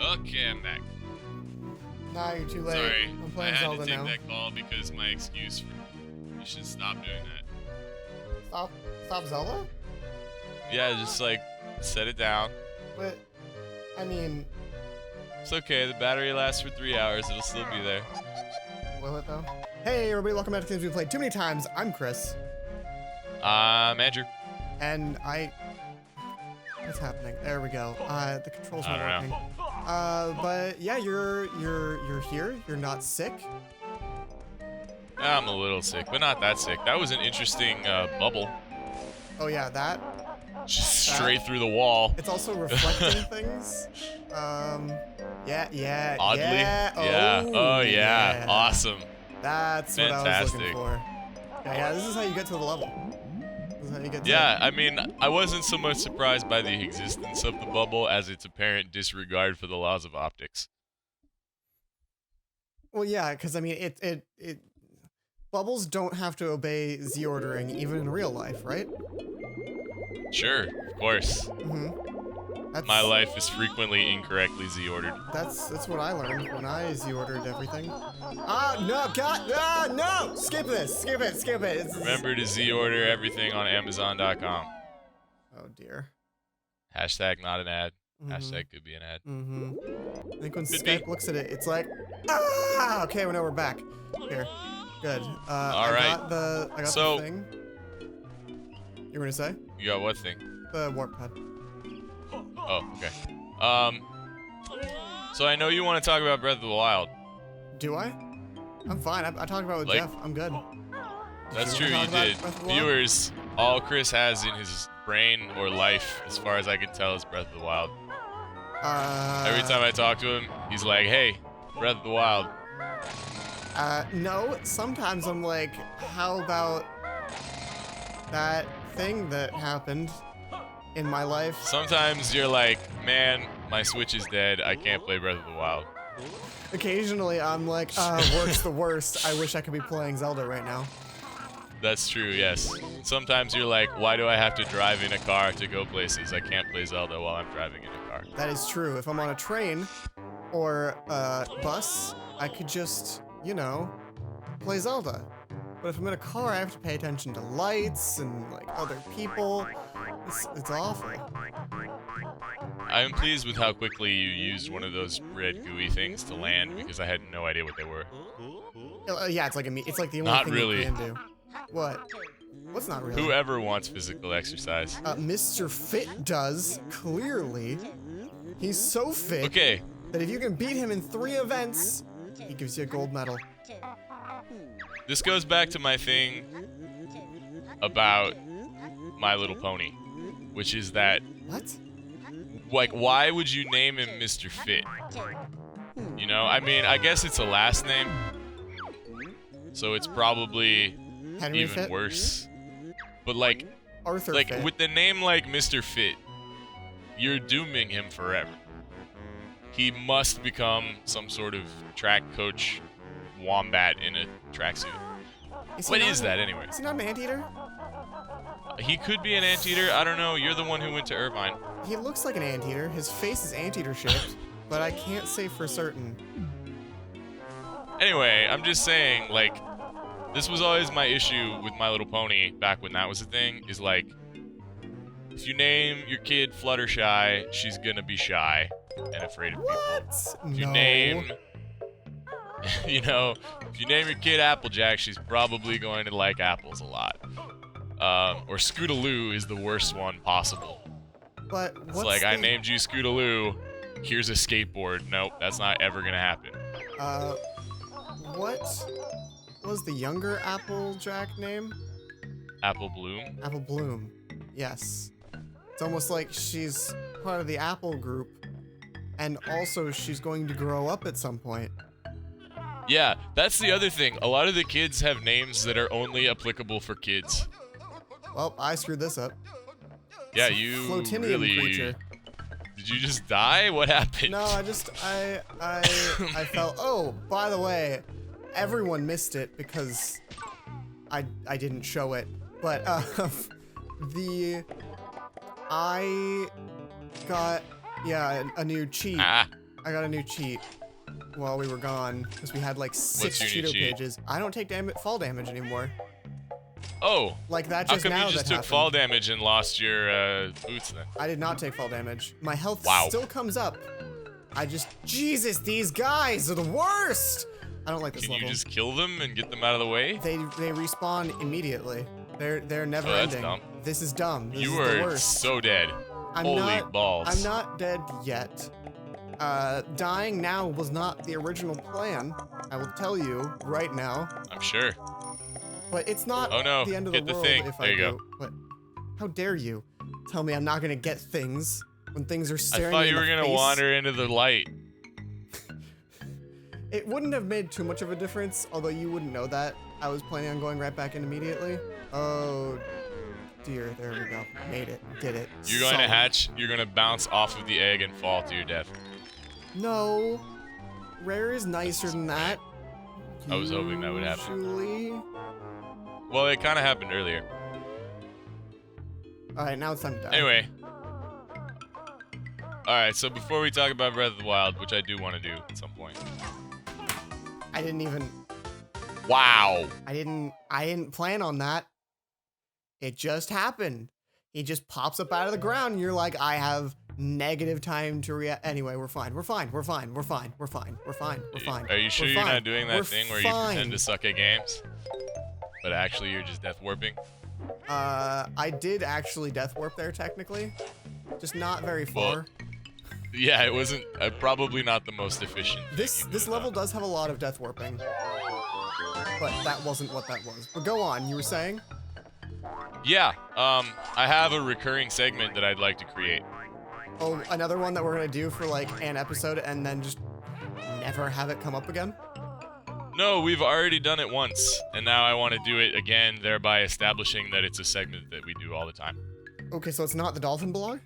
Okay, I'm back. Nah, you're too late. Sorry, I'm I playing had Zelda to take now. that call because my excuse for you should stop doing that. Stop Zelda? Yeah, just like set it down. But, I mean, It's okay. The battery lasts for 3 hours. It'll still be there. will it though? Hey everybody, welcome back to Things We've Played Too Many Times. I'm Chris. Andrew. And what's happening? There we go. The controls I aren't don't working. But yeah, you're here. You're not sick. I'm a little sick, but not that sick. That was an interesting bubble. Oh yeah, that. Just straight through the wall. It's also reflecting things. Yeah. Oddly. Yeah. Oh, yeah. Awesome. That's Fantastic. what I was looking for. Yeah, this is how you get to the level. This is how you get to Yeah, I mean, I wasn't so much surprised by the existence of the bubble as its apparent disregard for the laws of optics. Well, yeah, because I mean, bubbles don't have to obey Z ordering even in real life, right? Sure, of course. Mm-hmm. My life is frequently incorrectly Z-ordered. That's what I learned when I Z-ordered everything. Ah, no, God, no! Skip this, skip it. Remember to Z-order everything on Amazon.com. Oh dear. Hashtag not an ad. Mm-hmm. Hashtag could be an ad. Mm-hmm. I think when Could Skype be. looks at it, it's like, ah! Okay, well, now we're back. Here. Good. All right. I got the thing. You were gonna say? You got what thing? The warp pad. Oh, okay. So I know you want to talk about Breath of the Wild. Do I? I'm fine. I talked about it with Like- Jeff. I'm good. That's you true, wanna you talk about did. Breath of the Wild? Viewers, all Chris has in his brain or life, as far as I can tell, is Breath of the Wild. Every time I talk to him, he's like, hey, Breath of the Wild. No. Sometimes I'm like, how about that thing that happened in my life? Sometimes you're like, man, my Switch is dead. I can't play Breath of the Wild. Occasionally, I'm like, work's the worst. I wish I could be playing Zelda right now. That's true, yes. Sometimes you're like, why do I have to drive in a car to go places? I can't play Zelda while I'm driving in a car. That is true. If I'm on a train or a bus, I could just, you know, play Zelda. But if I'm in a car, I have to pay attention to lights and like other people. It's awful. I am pleased with how quickly you used one of those red gooey things to land because I had no idea what they were. Yeah, it's like the only Not thing really. you can do. What? What's not really? Whoever wants physical exercise. Mr. Fit does, clearly. He's so fit Okay, that if you can beat him in 3 events, he gives you a gold medal. this goes back to my thing about My Little Pony, which is that, What? like, why would you name him Mr. Fit? You know, I mean, I guess it's a last name, so it's probably Henry even Fit? worse. But like Arthur like Fit. with the name like Mr. Fit, you're dooming him forever. He must become some sort of track coach wombat in a tracksuit. What is that anyway? Is he not an anteater? He could be an anteater. I don't know. You're the one who went to Irvine. He looks like an anteater. His face is anteater shaped, but I can't say for certain. Anyway, I'm just saying, like, this was always my issue with My Little Pony back when that was a thing, is like, if you name your kid Fluttershy, she's gonna be shy and afraid of people. What? If you No. name, you know, if you name your kid Applejack, she's probably going to like apples a lot. Or Scootaloo is the worst one possible. But It's what's like, the, I named you Scootaloo, here's a skateboard. Nope, that's not ever gonna happen. What was the younger Applejack name? Apple Bloom? Apple Bloom. Yes. It's almost like she's part of the Apple group, and also she's going to grow up at some point. Yeah, that's the other thing. A lot of the kids have names that are only applicable for kids. Well, I screwed this up. Yeah, It's a you Flotinian really... creature. Did you just die? What happened? No, I felt, oh, by the way, everyone missed it because I didn't show it, but I got, yeah, a new cheat. Ah, I got a new cheat while we were gone because we had like 6 What's your new Cheeto cheat? pages. I don't take fall damage anymore. Oh. Like that How just come now you just that took happened. fall damage and lost your boots then? I did not take fall damage. My health Wow. still comes up. Jesus, these guys are the worst! I don't like this Can level. you just kill them and get them out of the way? They respawn immediately. They're never Oh, that's ending. dumb. This is dumb. This You is the are worst. so dead. Holy balls. I'm not dead yet. Dying now was not the original plan. I will tell you right now. I'm sure. But it's not Oh no, the end of get the the world thing. if There I you do. go. What? How dare you tell me I'm not gonna get things when things are I staring thought me you in were the gonna face? wander into the light. It wouldn't have made too much of a difference, although you wouldn't know that. I was planning on going right back in immediately. Oh dear, there we go. Made it. Did it. You're going to Solid. hatch, you're gonna bounce off of the egg and fall to your death. No. Rare is nicer than that. I was hoping that would happen. Usually. Well, it kind of happened earlier. Alright, now it's time to die. Anyway. Alright, so before we talk about Breath of the Wild, which I do want to do at some point. I didn't even... Wow. I didn't plan on that. It just happened. He just pops up out of the ground and you're like, I have negative time to react. Anyway, we're fine. We're fine. We're fine. We're fine. We're fine. We're fine. We're fine. Are you sure We're you're fine. not doing that We're thing where you fine. pretend to suck at games? But actually you're just death warping? I did actually death warp there technically. Just not very far. Well, yeah, it wasn't probably not the most efficient. thing This you could this have level done. does have a lot of death warping. But that wasn't what that was. But go on, you were saying? Yeah, I have a recurring segment that I'd like to create. Oh, another one that we're gonna do for like an episode and then just never have it come up again? No, we've already done it once, and now I want to do it again, thereby establishing that it's a segment that we do all the time. Okay, so it's not the dolphin blog?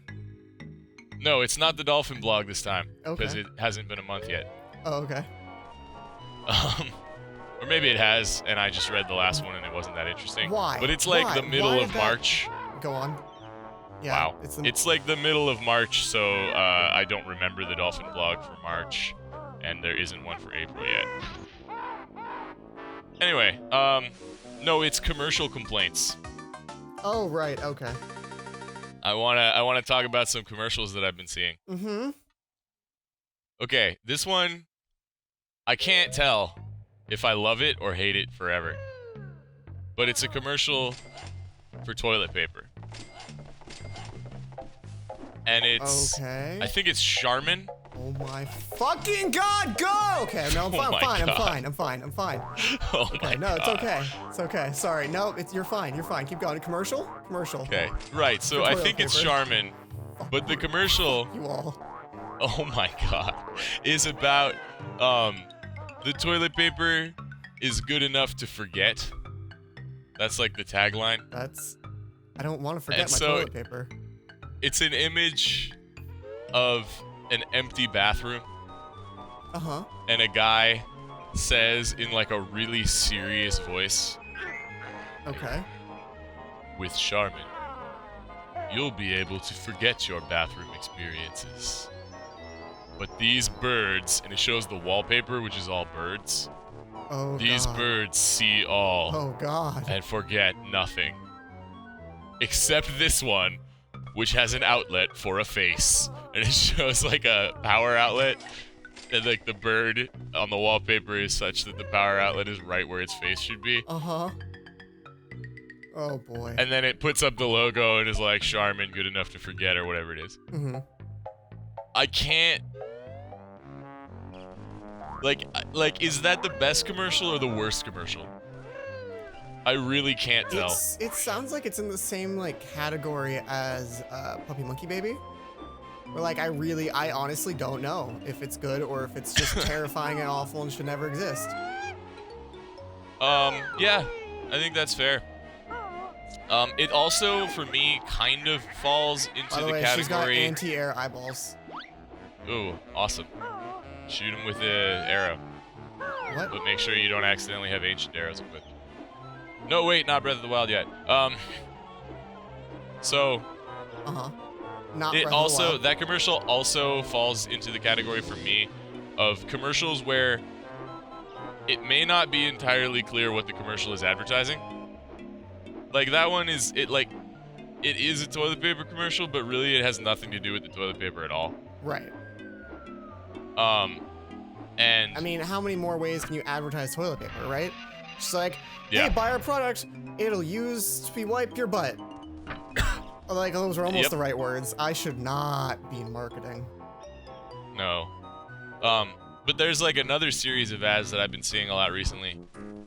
No, it's not the dolphin blog this time, because Okay. it hasn't been a month yet. Oh, okay. Or maybe it has, and I just read the last one and it wasn't that interesting. Why? But it's like Why? the middle Why of did that- March. Go on. Yeah, Wow. It's the It's like the middle of March, so I don't remember the dolphin blog for March, and there isn't one for April yet. Anyway, no, it's commercial complaints. Oh, right, okay. I wanna talk about some commercials that I've been seeing. Mm-hmm. Okay, this one, I can't tell if I love it or hate it forever. But it's a commercial for toilet paper. And it's, Okay. I think it's Charmin. Oh my fucking god, go! Okay, no, I'm Oh fine, my I'm God. fine, I'm fine, I'm fine. Oh my Okay, no, it's God. okay. It's okay. Sorry, no, you're fine, you're fine. Keep going. Commercial? Commercial. Okay, right, so For I toilet think it's paper. Charmin, but the commercial, You all. oh my God, is about, the toilet paper is good enough to forget. That's like the tagline. I don't want to forget And my so- toilet paper. It's an image of an empty bathroom, Uh-huh. and a guy says in like a really serious voice, Okay. with Charmin, you'll be able to forget your bathroom experiences. But these birds, and it shows the wallpaper, which is all birds. Oh, These God. birds see all Oh, God. and forget nothing. Except this one, which has an outlet for a face. And it shows like a power outlet. And like the bird on the wallpaper is such that the power outlet is right where its face should be. Uh-huh. Oh, boy. And then it puts up the logo and is like, Charmin, good enough to forget, or whatever it is. Mm-hmm. I can't... Like, is that the best commercial or the worst commercial? I really can't tell. It sounds like it's in the same, like, category as Puppy Monkey Baby. Where, like, I honestly don't know if it's good or if it's just terrifying and awful and should never exist. Yeah, I think that's fair. It also, for me, kind of falls into By the the way, she's got category... anti-air eyeballs. Ooh, awesome. Shoot him with the arrow. What? But make sure you don't accidentally have ancient arrows equipped. No, wait, not Breath of the Wild yet. So, Uh-huh. Not It Breath of the also, Wild. that commercial also falls into the category for me of commercials where it may not be entirely clear what the commercial is advertising. Like that one is, it is a toilet paper commercial, but really it has nothing to do with the toilet paper at all. Right. And I mean, how many more ways can you advertise toilet paper, right? Just like, Yeah. hey, buy our product. It'll use to wipe your butt. Like, those are almost Yep. the right words. I should not be in marketing. no. But there's like another series of ads that I've been seeing a lot recently,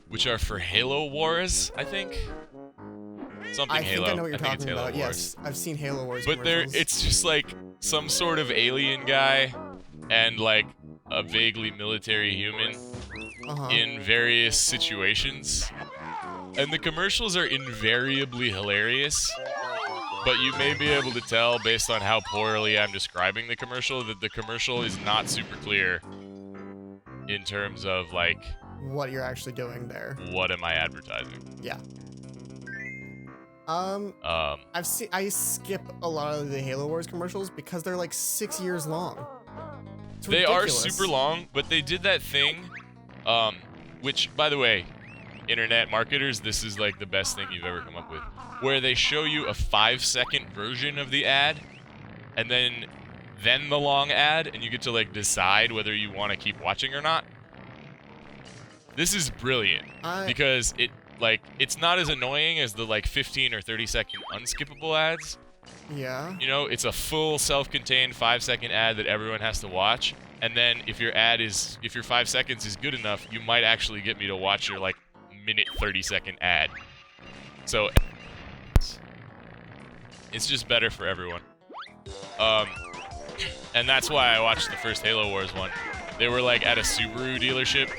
which are for Halo Wars, I think. Something I Halo. think I know what you're think it's talking Halo about. Wars. Yes, I've seen Halo Wars But commercials. it's just like some sort of alien guy and like a vaguely military human in various situations. And the commercials are invariably hilarious, but you may be able to tell based on how poorly I'm describing the commercial that the commercial is not super clear in terms of like what you're actually doing there. what am I advertising. Yeah. I skip a lot of the Halo Wars commercials because they're like 6 years long. It's They are ridiculous. super long, but they did that thing, which, by the way, internet marketers, this is like the best thing you've ever come up with, where they show you a 5-second version of the ad, and then the long ad, and you get to like decide whether you want to keep watching or not. This is brilliant because it's not as annoying as the like 15 or 30-second unskippable ads. Yeah. You know, it's a full self-contained 5-second ad that everyone has to watch. And then if your 5 seconds is good enough, you might actually get me to watch your like minute 30-second ad. So it's just better for everyone. And that's why I watched the first Halo Wars one. They were like at a Subaru dealership.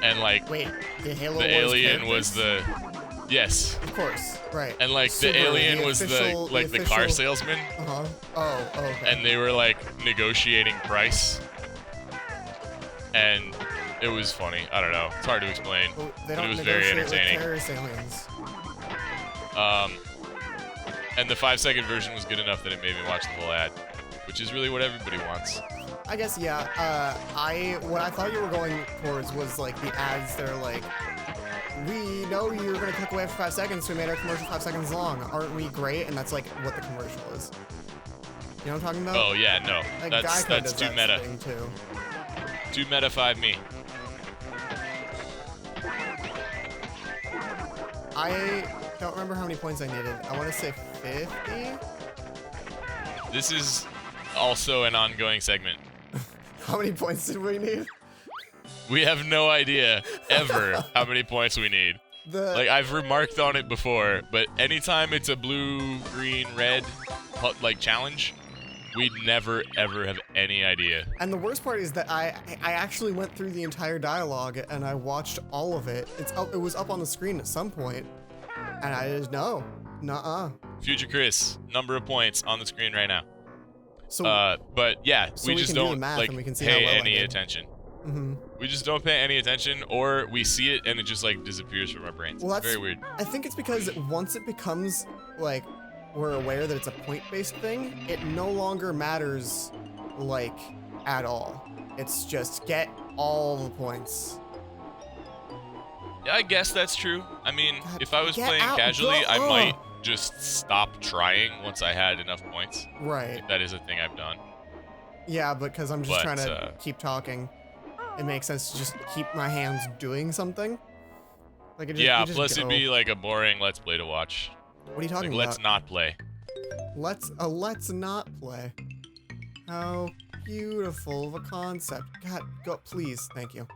And like Wait, the Halo Wars alien was characters? Yes. Of course, right. And like Subaru, the alien was official- the car salesman. Uh-huh. Oh, okay. And they were like negotiating price. And it was funny. I don't know. It's hard to explain. Well, they But don't it was very negotiate with entertaining. terrorist aliens. And the 5-second version was good enough that it made me watch the whole ad, which is really what everybody wants. I guess, yeah. What I thought you were going towards was like the ads that are like, we know you're gonna click away for 5 seconds, so we made our commercial 5 seconds long. Aren't we great? And that's like what the commercial is. You know what I'm talking about? Oh yeah, no, Like that's Geico does too that meta. thing too. Too meta 5 me. I don't remember how many points I needed. I want to say 50. This is also an ongoing segment. How many points did we need? We have no idea ever how many points we need. Like I've remarked on it before, but anytime it's a blue, green, red like challenge, we never ever have any idea. And the worst part is that I actually went through the entire dialogue and I watched all of it. It was up on the screen at some point, and I just nuh-uh. Future Chris, number of points on the screen right now. So but yeah, so we we just can do the don't math like and we can see how pay well I any did. attention. mhm. We just don't pay any attention, or we see it and it just like disappears from our brains. Well, It's very weird. I think it's because once it becomes like we're aware that it's a point-based thing, it no longer matters like at all. It's just get all the points. Yeah, I guess that's true. I mean, God, if I was get playing out, casually, I go- might just stop trying once I had enough points. Right. That is a thing I've done. Yeah, because I'm just But, trying to keep talking. It makes sense to just keep my hands doing something. Like it just, Yeah, you just plus go. it'd be like a boring Let's Play to watch. What are you Like, talking let's about? not play. Let's not play. How beautiful of a concept. God, go, please, thank you.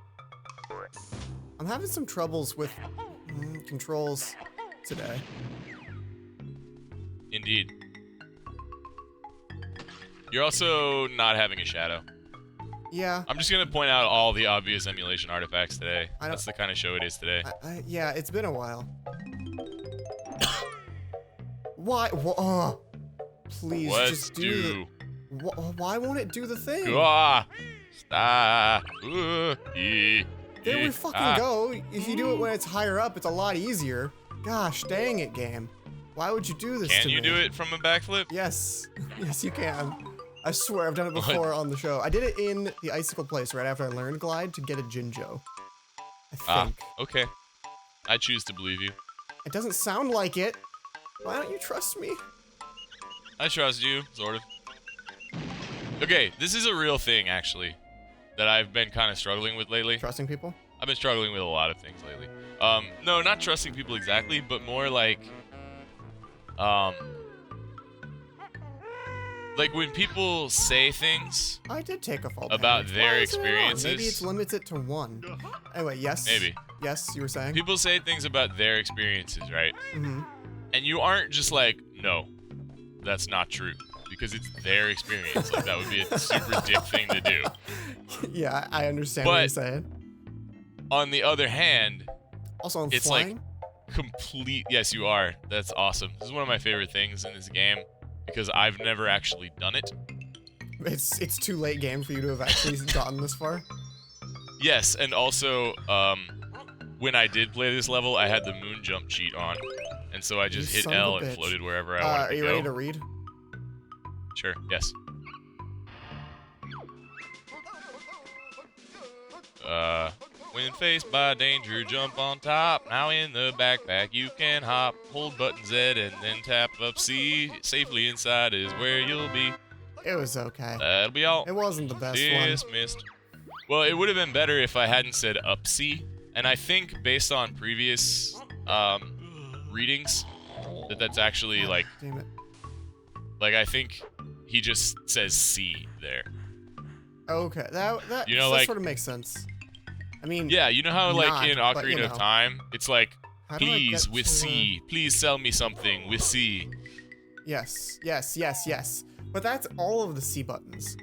I'm having some troubles with controls today. Indeed. You're also not having a shadow. Yeah, I'm just gonna point out all the obvious emulation artifacts today. I don't- That's the kind of show it is today. yeah, it's been a while. Why? Oh, please, Let's just do. why won't it do the thing? Ah, stop. There we fucking go. If you do it when it's higher up, it's a lot easier. Gosh, dang it, game. Why would you do this Can to me? you do it from a backflip? Yes. Yes, you can. I swear, I've done it before on the show. I did it in the icicle place right after I learned glide to get a Jinjo. I think. Okay. I choose to believe you. It doesn't sound like it. Why don't you trust me? I trust you, sort of. Okay, this is a real thing, actually, that I've been kind of struggling with lately. Trusting people? I've been struggling with a lot of things lately. No, not trusting people exactly, but more like when people say things I did take a fall about damage. their Why isn't it on? experiences. Maybe it limits it to 1. Anyway, yes. Maybe. Yes, you were saying? People say things about their experiences, right? Mm-hmm. And you aren't just like, no, that's not true. Because it's their experience. Like, that would be a super dick thing to do. Yeah, I understand what you're saying. On the other hand, Also, I'm it's flying. like complete. Yes, you are. That's awesome. This is one of my favorite things in this game because I've never actually done it. It's too late game for you to have actually gotten this far. Yes, and also, when I did play this level, I had the moon jump cheat on, and so I just hit son of a L and bitch. floated wherever I wanted to go. Are you ready to read? Sure. Yes. When faced by danger, jump on top. Now in the backpack you can hop. Hold button Z and then tap up C. Safely inside is where you'll be. It was okay. That'll be all. It wasn't the best one. Dismissed. Well, it would have been better if I hadn't said up C. And I think based on previous readings, that's actually like Damn it. I think he just says C there. Okay, that You know, that like- sort of makes sense. I mean, Yeah, you know how Not, in but, Ocarina you of know. Time, it's like, How do I please get with to, C, please sell me something with C. Yes, yes, yes, yes. But that's all of the C buttons.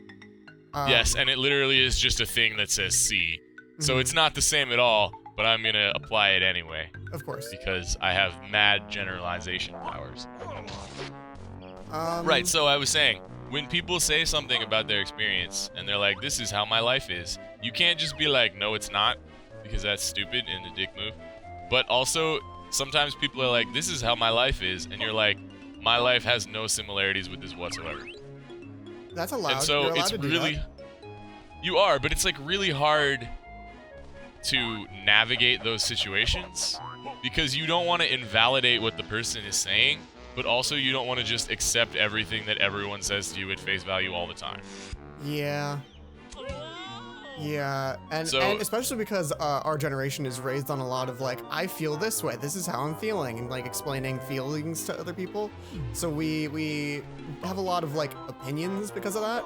Yes, and it literally is just a thing that says C. So Mhm. it's not the same at all, but I'm gonna apply it anyway Of course. because I have mad generalization powers. Um, Right, so I was saying, when people say something about their experience and they're like, this is how my life is, you can't just be like, no, it's not, because that's stupid and a dick move. But also, sometimes people are like, this is how my life is, and you're like, my life has no similarities with this whatsoever. That's allowed. And so You're allowed it's to do really, that. you are, but it's like really hard to navigate those situations because you don't want to invalidate what the person is saying, but also you don't want to just accept everything that everyone says to you at face value all the time. Yeah. Yeah, and So- especially because our generation is raised on a lot of like, I feel this way, this is how I'm feeling, and like explaining feelings to other people. So we have a lot of like opinions because of that.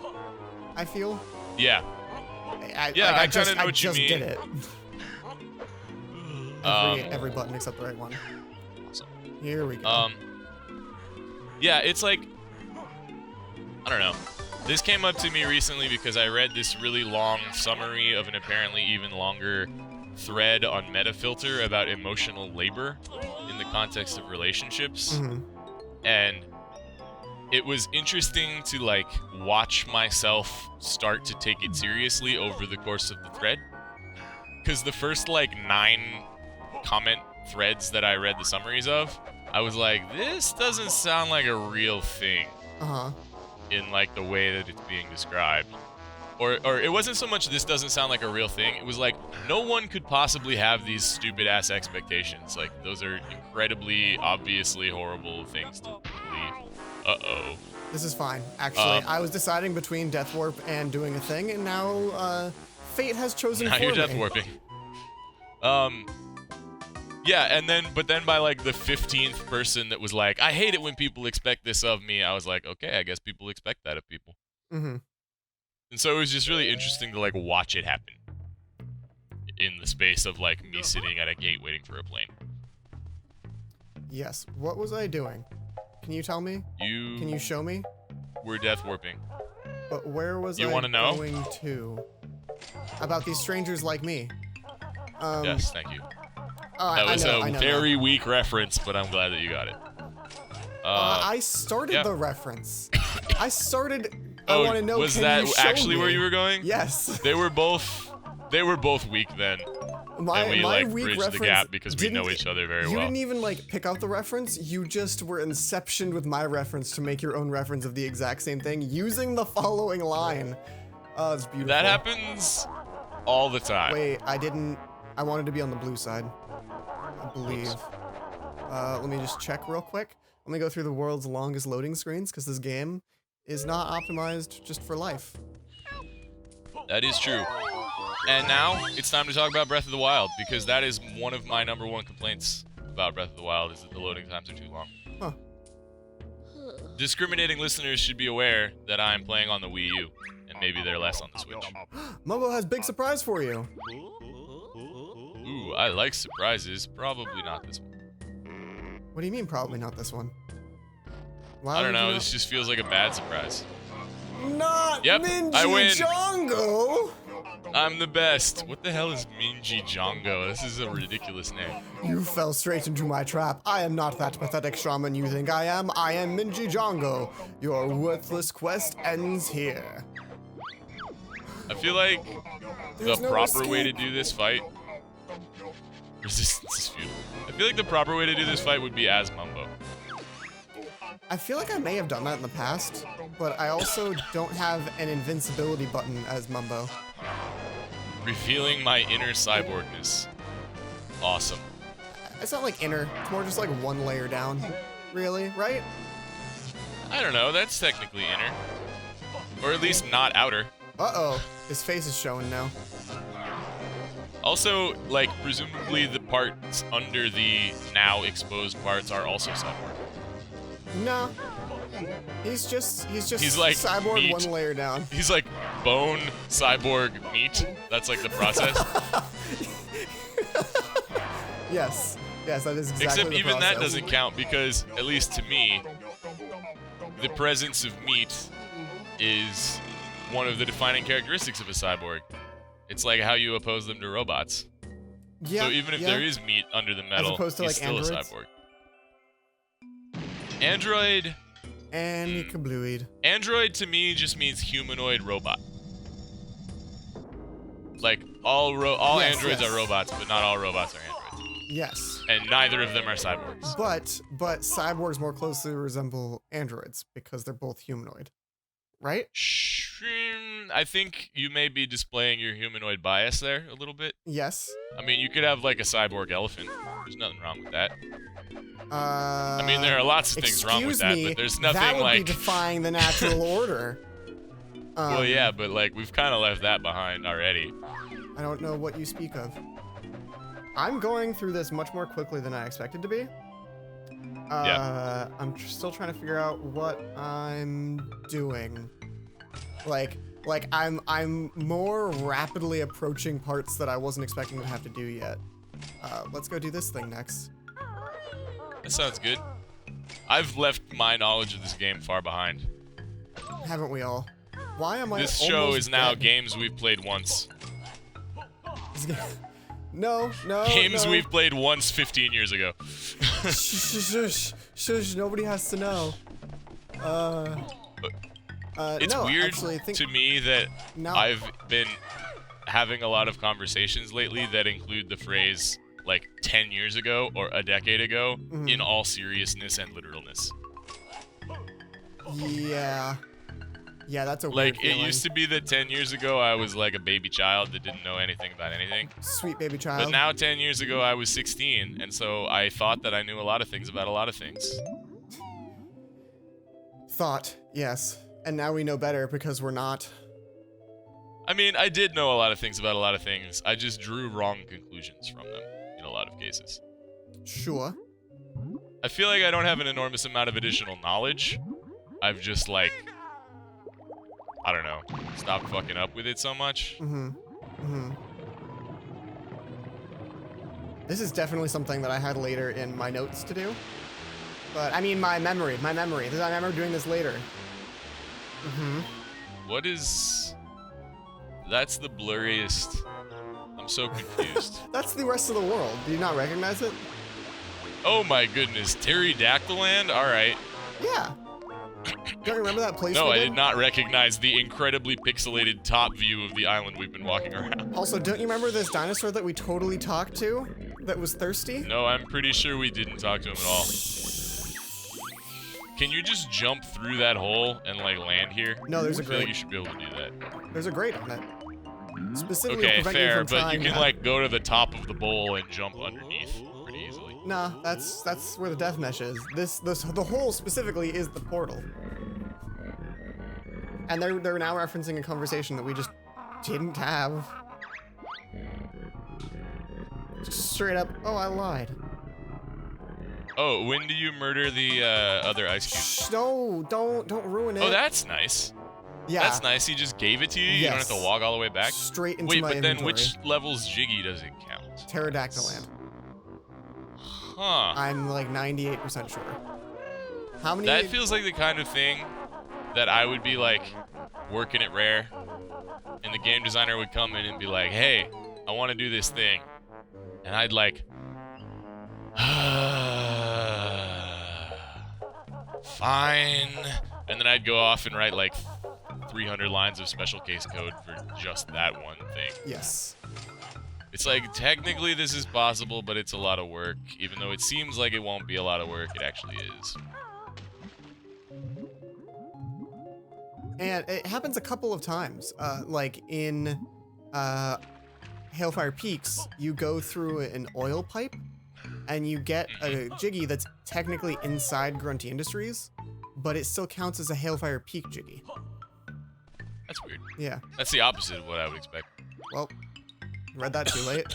I feel. Yeah. I kinda know what you just mean. did it. every button except the right one. Awesome. Here we go. Yeah, it's like, I don't know. This came up to me recently because I read this really long summary of an apparently even longer thread on Metafilter about emotional labor in the context of relationships. Mhm. And it was interesting to like watch myself start to take it seriously over the course of the thread. Because the first like 9 comment threads that I read the summaries of, I was like, this doesn't sound like a real thing Uh-huh. in like the way that it's being described. Or it wasn't so much this doesn't sound like a real thing, it was like no one could possibly have these stupid ass expectations. Like those are incredibly obviously horrible things to believe. Uh-oh. This is fine. Actually, I was deciding between Death Warp and doing a thing, and now fate has chosen Now for you're me. death warping. Yeah, and then by like the 15th person that was like, I hate it when people expect this of me, I was like, okay, I guess people expect that of people. Mm-hmm. And so it was just really interesting to like watch it happen in the space of like me sitting at a gate waiting for a plane. Yes. What was I doing? Can you tell me? Can you show me? Were death warping. But where was You I wanna know? going to? About these strangers like me. Yes, thank you. Oh, That was I know a very weak reference, but I'm glad that you got it. I started yeah. the reference. I started. I want to know. Was can that you show actually me? where you were going? Yes. They were both weak then. and we like weak bridge the reference gap because we didn't- know each other very You well. didn't even like pick out the reference. You just were inceptioned with my reference to make your own reference of the exact same thing using the following line. Oh, it's beautiful. That happens all the time. Wait, I wanted to be on the blue side, I believe. Let me just check real quick. Let me go through the world's longest loading screens because this game is not optimized just for life. That is true. And now it's time to talk about Breath of the Wild, because that is one of my #1 complaints about Breath of the Wild, is that the loading times are too long. Huh. Discriminating listeners should be aware that I am playing on the Wii U, and maybe they're less on the Switch. Mumbo has big surprise for you. Ooh, I like surprises. Probably not this one. What do you mean probably not this one? Why I don't would you know, not- this just feels like a bad surprise. Not Yep, Mingy I win. Jongo! I'm the best. What the hell is Mingy Jongo? This is a ridiculous name. You fell straight into my trap. I am not that pathetic shaman you think I am. I am Mingy Jongo. Your worthless quest ends here. I feel like There's the no proper way to escape. do this fight... Resistance is futile. I feel like the proper way to do this fight would be as Mumbo. I feel like I may have done that in the past, but I also don't have an invincibility button as Mumbo. Revealing my inner cyborgness. Awesome. It's not like inner, it's more just like one layer down. Really, right? I don't know, that's technically inner. Or at least not outer. Uh-oh, his face is showing now. Also, like, presumably the parts under the now exposed parts are also cyborg. No. He's just He's like cyborg meat. one layer down. He's like bone cyborg meat. That's like the process. Yes. Yes, that is exactly Except the even that process. doesn't count because, at least to me, the presence of meat is one of the defining characteristics of a cyborg. It's like how you oppose them to robots. Yeah, So even if yeah. there is meat under the metal, opposed to, he's like, still androids? a cyborg. Android... And he kablooied. Android to me just means humanoid robot. Like, all Yes, androids yes. are robots, but not all robots are androids. Yes. And neither of them are cyborgs. But cyborgs more closely resemble androids because they're both humanoid. Right? I think you may be displaying your humanoid bias there a little bit. Yes. I mean, you could have like a cyborg elephant. There's nothing wrong with that. I I mean, there are lots of things wrong with that, but there's nothing that would like... be defying the natural order. Well, yeah, but like, we've kind of left that behind already. I don't know what you speak of. I'm going through this much more quickly than I expected to be. I'm still trying to figure out what I'm doing. Like I'm more rapidly approaching parts that I wasn't expecting to have to do yet. Let's go do this thing next. That sounds good. I've left my knowledge of this game far behind. Haven't we all? Why am I This show almost is now dead? games we've played once. No. Games no. we've played once 15 years ago. Shush. Nobody has to know. It's no, weird actually, I think to me that now- I've been having a lot of conversations lately that include the phrase like 10 years ago or a decade ago in all seriousness and literalness. Yeah, that's a weird Like, it feeling. used to be that 10 years ago I was like a baby child that didn't know anything about anything. Sweet baby child. But now 10 years ago I was 16, and so I thought that I knew a lot of things about a lot of things. Thought, yes. And now we know better because we're not. I mean, I did know a lot of things about a lot of things. I just drew wrong conclusions from them in a lot of cases. Sure. I feel like I don't have an enormous amount of additional knowledge. I've just, like, I don't know, stopped fucking up with it so much. This is definitely something that I had later in my notes to do. But, I mean, my memory. I remember doing this later. What is... That's the blurriest... I'm so confused. That's the rest of the world. Do you not recognize it? Oh my goodness, Pterodactyl Land? Alright. Yeah. Don't you remember that place? No, we I did not recognize the incredibly pixelated top view of the island we've been walking around. Also, don't you remember this dinosaur that we totally talked to? That was thirsty? No, I'm pretty sure we didn't talk to him at all. Can you just jump through that hole and, like, land here? No, there's a I feel grate. like you should be able to do that. There's a grate on it. Specifically Okay, prevent you fair, from but trying you can, that. like, go to the top of the bowl and jump underneath pretty easily. Nah, that's where the death mesh is. The hole specifically is the portal. And they're now referencing a conversation that we just didn't have. Just straight up, oh, I lied. Oh, when do you murder the other ice cube? Shh, no, don't ruin it. Oh, that's nice. yeah. That's nice. He just gave it to you. You don't have to Yes. walk all the way back. Straight into Wait, my but then inventory. which level's Jiggy does it count? Pterodactyl land. Huh. I'm like 98% sure. How many? That feels like the kind of thing that I would be like working at Rare, and the game designer would come in and be like, "Hey, I want to do this thing," and I'd like, fine, and then I'd go off and write like 300 lines of special case code for just that one thing. Yes. It's like, technically this is possible, but it's a lot of work. Even though it seems like it won't be a lot of work, it actually is. And it happens a couple of times. Like in Hailfire Peaks, you go through an oil pipe, and you get a Jiggy that's technically inside Grunty Industries, but it still counts as a Hailfire Peak Jiggy. That's weird. Yeah. That's the opposite of what I would expect. Well, read that too late.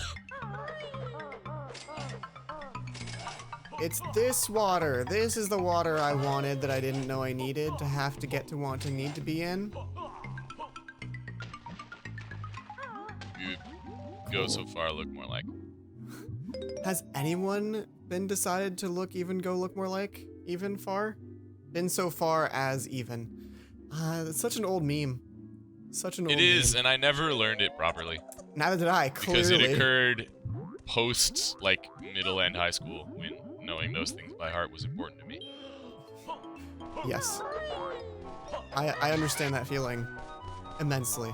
It's this water. This is the water I wanted that I didn't know I needed to have to get to want to need to be in. You go so far, look more like. Has anyone been decided to go look more like even far? Been so far as even. It's such an old meme. Such an old It is, meme. and I never learned it properly. Neither did I, clearly. Because it occurred post, like, middle and high school, when knowing those things by heart was important to me. Yes. I understand that feeling immensely.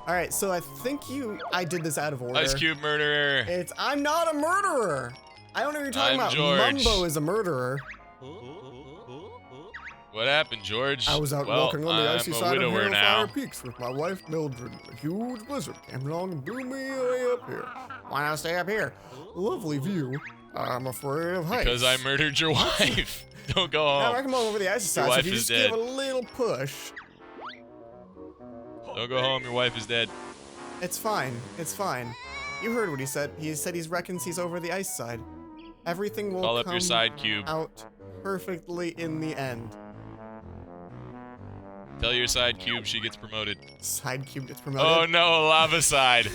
Alright, so I think I did this out of order. Ice Cube murderer! I'm not a murderer! I don't know what you're talking I'm about. George. Mumbo is a murderer. What happened, George? I was out well, walking on the icy I'm a side of widower now. Hailfire Peaks with my wife Mildred. A huge blizzard came along and blew me way up here. Why not stay up here? Lovely view. I'm afraid of heights. Because I murdered your wife. Don't go Now home. I come over the icy side, so wife if you is just dead. give a little push, Don't go home, your wife is dead. it's fine. It's fine. You heard what he said. He said he reckons he's over the ice side. Everything will Call up come your side cube. out perfectly in the end. Tell your side cube she gets promoted. Side cube gets promoted. Oh no, lava side.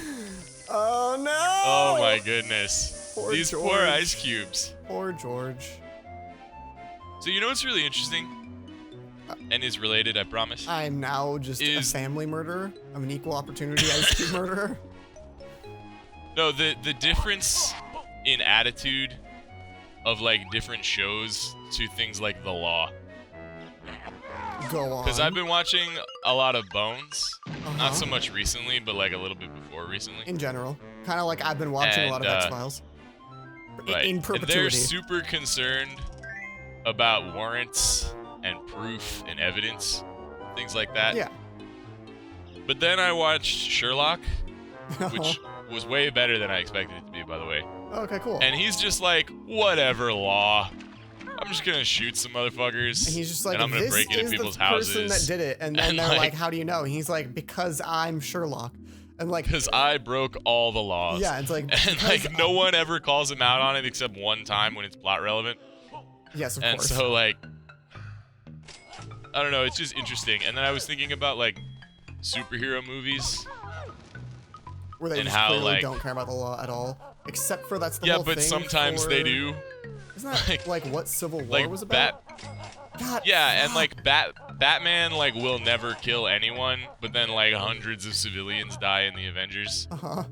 Oh no! Oh my goodness. Poor These George. poor ice cubes. Poor George. So you know what's really interesting? And is related, I promise. I'm now just a family murderer. I'm an equal opportunity ice cube murderer. No, the difference in attitude of like different shows to things like The Law. Go on. Because I've been watching a lot of Bones. Uh-huh. Not so much recently, but like a little bit before recently. In general. Kind of like I've been watching a lot of And, X-Files. Right. In And perpetuity. they're super concerned about warrants and proof and evidence, things like that. Yeah. But then I watched Sherlock, which was way better than I expected it to be, by the way. Okay, cool. And he's just like, whatever, Law. I'm just gonna shoot some motherfuckers. And he's just like, and I'm gonna this break into is people's the person houses. that did it. And then And, they're like- like, how do you know? And he's like, because I'm Sherlock. And like, Because I broke all the laws. yeah, it's like, And because like no one ever calls him out on it except one time when it's plot relevant. yes, of And course. so like, I don't know, it's just interesting. And then I was thinking about like superhero movies. Where they and just how, clearly like- don't care about the law at all. Except for that's the Yeah, whole thing but sometimes for- they do. Isn't that like what Civil War Like was about? God, Yeah, and fuck. like Batman like will never kill anyone, but then like hundreds of civilians die in the Avengers. Uh-huh.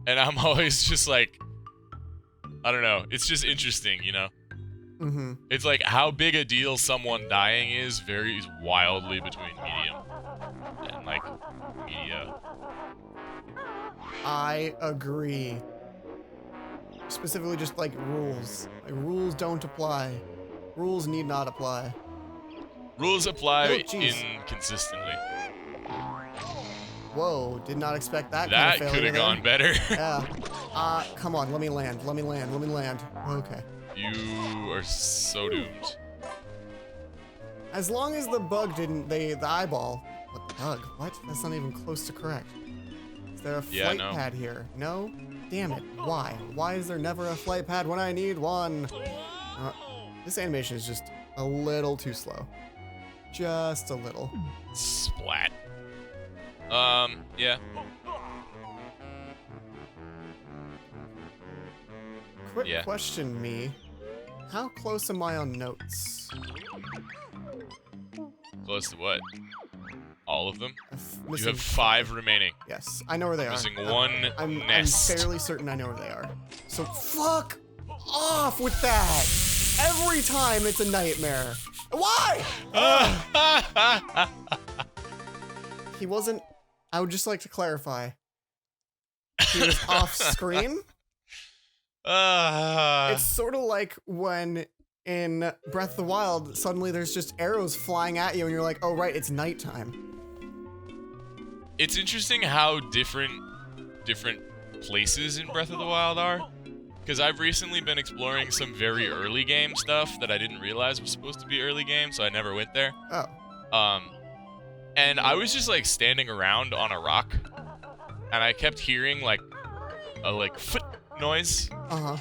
And I'm always just like, I don't know, it's just interesting, you know? Mm-hmm. It's like how big a deal someone dying is varies wildly between medium and like media. I agree. Specifically just like rules. Like rules don't apply. Rules need not apply. Rules apply Oh, jeez. inconsistently. Whoa, did not expect that That kind of could failure have gone better. Yeah. Come on, let me land. Let me land. Let me land. Okay. You are so doomed. As long as the bug didn't, the eyeball. What bug? What? That's not even close to correct. Is there a flight pad here? No? Damn it. Why? Why is there never a flight pad when I need one? This animation is just a little too slow. Just a little. Splat. Yeah. Quick question, me. How close am I on notes? Close to what? All of them? You Missing have 5 remaining. Yes, I know where they are. Missing one I'm nest. fairly certain I know where they are. So fuck off with that! Every time it's a nightmare. Why? He wasn't. I would just like to clarify. He was off screen. It's sort of like when in Breath of the Wild, suddenly there's just arrows flying at you and you're like, oh right, it's nighttime. It's interesting how different places in Breath of the Wild are. Because I've recently been exploring some very early game stuff that I didn't realize was supposed to be early game, so I never went there. Oh. And I was just like standing around on a rock, and I kept hearing like a foot noise. Uh-huh.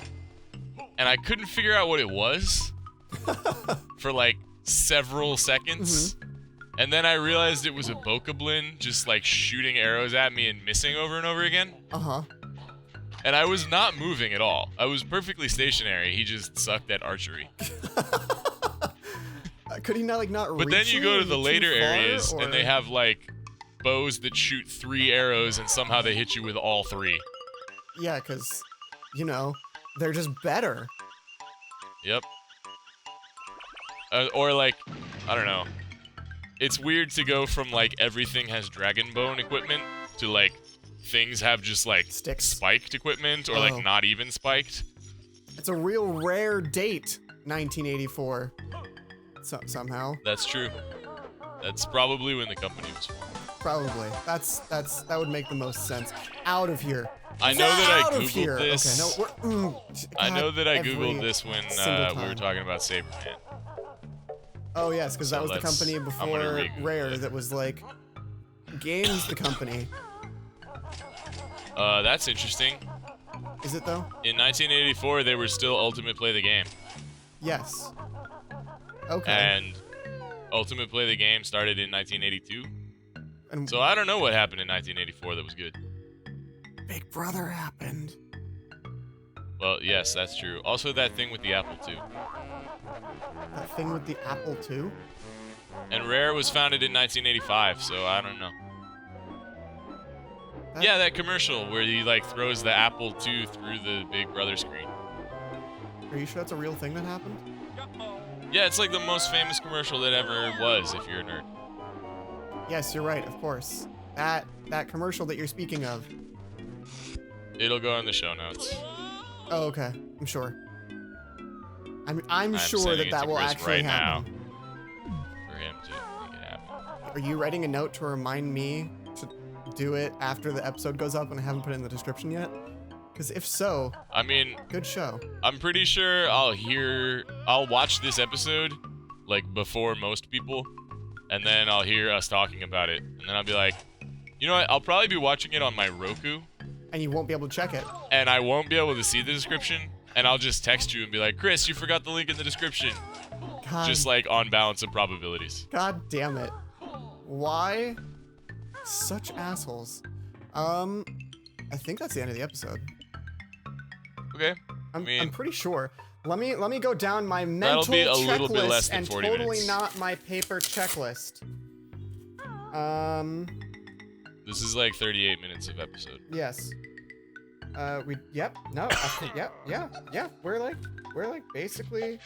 And I couldn't figure out what it was for like several seconds. Mm-hmm. And then I realized it was a bokoblin just like shooting arrows at me and missing over and over again. Uh-huh. And I was not moving at all. I was perfectly stationary. He just sucked at archery. Could he not But then you go to the later areas, or? and they have like bows that shoot 3 arrows, and somehow they hit you with all 3. Yeah, because, you know, they're just better. Yep. Or like, I don't know. It's weird to go from like everything has dragon bone equipment to like things have just like Sticks. spiked equipment or like not even spiked. It's a real rare date, 1984. Somehow. That's true. That's probably when the company was formed. Probably. That would make the most sense. Out of here. I know that I Out of here. googled this. Okay, no, I know that I every googled this when single we were time. talking about Saberman. Oh yes, because So that was the let's- company I'm before gonna re-Google Rare it. that was like Games the company. That's interesting. Is it though? In 1984, they were still Ultimate Play the Game. Yes. Okay. And Ultimate Play the Game started in 1982. And So I don't know what happened in 1984 that was good. Big Brother happened. Well, yes, that's true. Also, that thing with the Apple II. That thing with the Apple II? And Rare was founded in 1985, so I don't know. Yeah, that commercial where he like throws the Apple II through the Big Brother screen. Are you sure that's a real thing that happened? Yeah, it's like the most famous commercial that ever was, if you're a nerd. Yes, you're right, of course. That commercial that you're speaking of. It'll go in the show notes. Oh, okay. I'm sure. I'm sure sending that it to will Chris actually right happen. For him to make it happen. Are you writing a note to remind me to do it after the episode goes up and I haven't put it in the description yet? Because if so, I mean, good show. I'm pretty sure I'll watch this episode, like, before most people, and then I'll hear us talking about it, and then I'll be like, you know what, I'll probably be watching it on my Roku, And you won't be able to check it. and I won't be able to see the description, and I'll just text you and be like, Chris, you forgot the link in the description. God, Just, like, on balance of probabilities. God damn it. Why? Such assholes. I think that's the end of the episode. Okay. I'm pretty sure. Let me go down my mental That'll be a checklist little bit less than and 40 totally minutes. not my paper checklist. This is like 38 minutes of episode. Yes. Yep. No. Yeah. We're like basically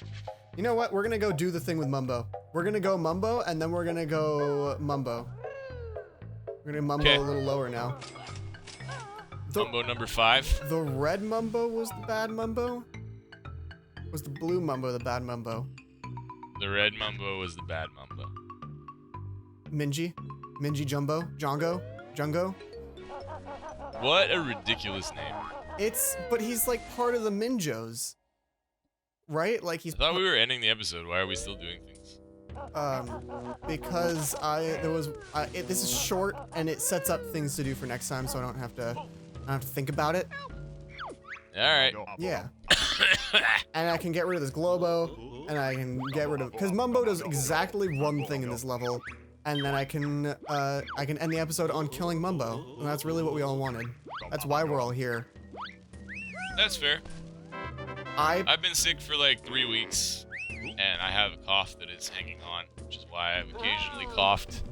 You know what? We're gonna go do the thing with Mumbo. We're gonna go Mumbo, and then we're gonna go Mumbo. We're gonna Mumbo a little lower now. Mumbo number 5. The red Mumbo was the bad Mumbo? Was the blue Mumbo the bad Mumbo? The red Mumbo was the bad Mumbo. Mingy? Mingy Jumbo? Jongo? Jungo? What a ridiculous name. But he's like part of the Minjos. Right? Like he's. I thought we were ending the episode. Why are we still doing things? Because this is short and it sets up things to do for next time, so I don't have to think about it. All right. Yeah. And I can get rid of this Globo, and I can get rid of, because Mumbo does exactly one thing in this level, and then I can end the episode on killing Mumbo, and that's really what we all wanted. That's why we're all here. That's fair. I've been sick for like 3 weeks, and I have a cough that is hanging on, which is why I've occasionally coughed.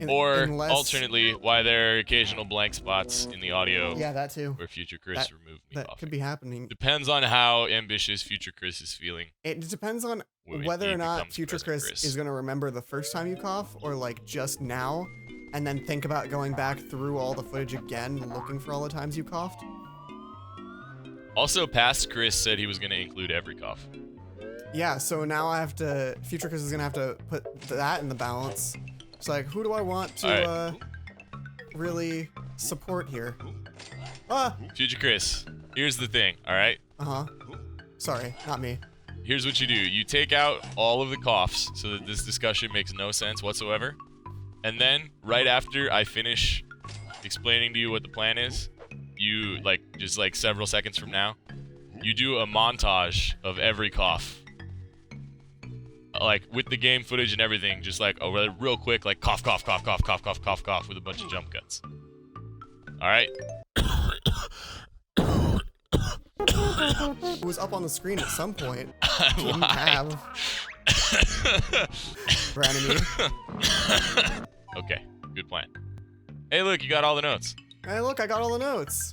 Alternately, why there are occasional blank spots in the audio. Yeah, that too. Where future Chris removed me That coughing. could be happening. Depends on how ambitious future Chris is feeling. It depends on whether or not future Chris is going to remember the first time you cough, or like just now, and then think about going back through all the footage again, looking for all the times you coughed. Also, past Chris said he was going to include every cough. Yeah, so now future Chris is going to have to put that in the balance. It's like, who do I want to really support here? Future Chris, here's the thing, all right? Uh-huh. Sorry, not me. Here's what you do. You take out all of the coughs so that this discussion makes no sense whatsoever. And then, right after I finish explaining to you what the plan is, you, just several seconds from now, you do a montage of every cough. Like, with the game footage and everything, just real quick, cough, cough, cough, cough, cough, cough, cough, cough, with a bunch of jump cuts. Alright? It was up on the screen at some point. Didn't have. Randomly. Okay, good plan. Hey, look, you got all the notes. Hey, look, I got all the notes.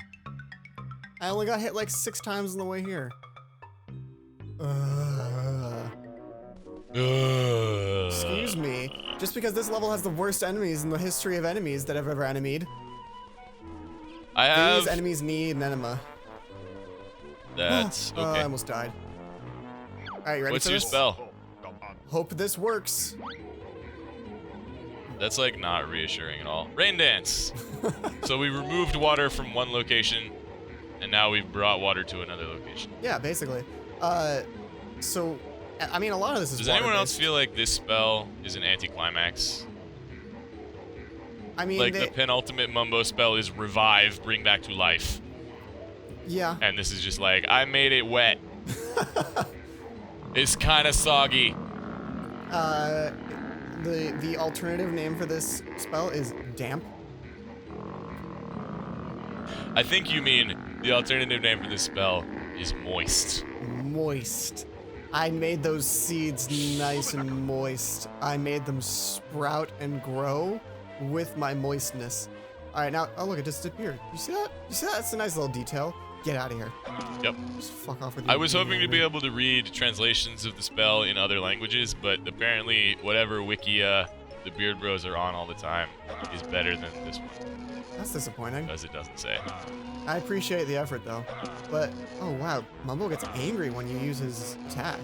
I only got hit 6 times on the way here. Excuse me. Just because this level has the worst enemies in the history of enemies that I've ever enemied. These enemies need an enema. That's okay. I almost died. Alright, you ready What's for your this? spell? Hope this works. That's not reassuring at all. Rain dance. So we removed water from one location, and now we've brought water to another location. Yeah, basically. So, I mean, a lot of this is Does anyone else feel like this spell is an anticlimax? I mean, the penultimate Mumbo spell is revive, bring back to life. Yeah. And this is just I made it wet. It's kind of soggy. The alternative name for this spell is damp. I think you mean the alternative name for this spell is moist. Moist. I made those seeds nice and moist. I made them sprout and grow with my moistness. All right, now, oh look, it just disappeared. You see that? You see that? That's a nice little detail. Get out of here. Yep. Just fuck off with you. I was hoping to be able to read translations of the spell in other languages, but apparently whatever wiki the Beard Bros are on all the time is better than this one. That's disappointing. Because it doesn't say. I appreciate the effort though. But, oh wow, Mumbo gets angry when you use his attack.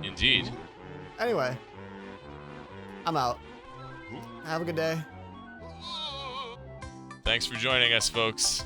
Indeed. Anyway, I'm out. Have a good day. Thanks for joining us, folks.